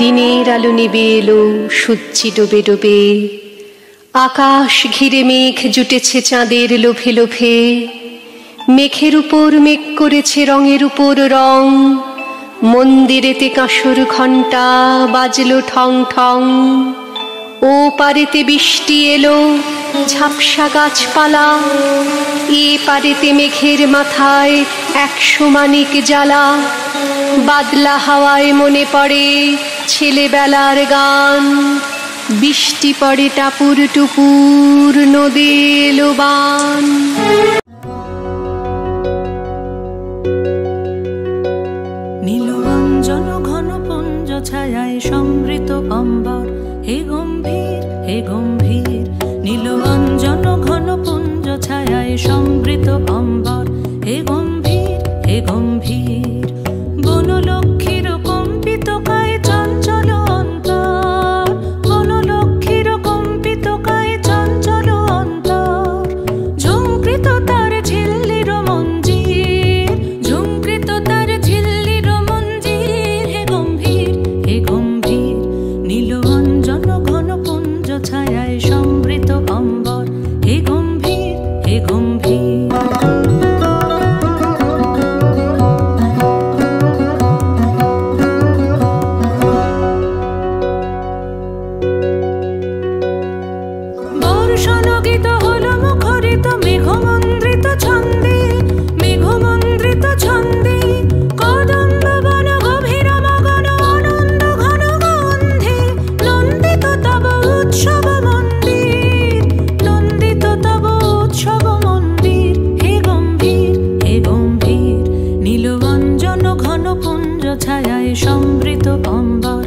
দিনের আলো নিবে এলো, সূর্যি ডোবে ডোবে। আকাশ ঘিরে মেঘ জুটেছে চাঁদের লোভে লোভে। মেঘের উপর মেঘ করেছে রঙের উপর রং। মন্দিরেতে কাঁসর ঘণ্টা বাজলো ঠং ঠং। ও পারেতে বৃষ্টি এলো, ঝাপসা গাছপালা। এ পারেতে মেঘের মাথায় 100 মানিক জ্বালা। বাদলা হাওয়ায় মনে পড়ে ছেলেবেলার গান। বৃষ্টি পড়ে টাপুর টুপুর, নদী এলো বান। নীলরঞ্জন ঘন পুঞ্জ ছায়ায় সমৃত অম্বর, হে গম্ভীর হে গম্ভীর। নীলরঞ্জন ঘন পুঞ্জ ছায়ায় সমৃত অম্বর, হে গম্ভীর হে গম্ভীর। বনলক্ষ্মীর কম্পিত কায় চঞ্চল অন্তর, বনলক্ষ্মীর কম্পিত কায় চঞ্চল অন্তর। ঝুঙ্কৃত তার ঝিল্লির মঞ্জির, ঝুঙ্কৃত তার ঝিল্লির মঞ্জির। হে গম্ভীর হে গম্ভীর। নীলরঞ্জন ঘন পুঞ্জ ছায়ায় সমৃত অম্বর, হে গম্ভীর হে গম্ভীর। বর্ষণগীত হল মুখরিত মেঘমন্দ্রিত ছন্দে, মেঘমন্দ্রিত ছন্দে। কদম্ব বন গভীর মগন আনন্দ ঘন গন্ধে। নন্দিত তব উৎসব মন্দির, নন্দিত তব উৎসব মন্দির। হে গম্ভীর হে গম্ভীর। নীলরঞ্জন ঘন পুঞ্জ ছায়ায় সমৃত অম্বর,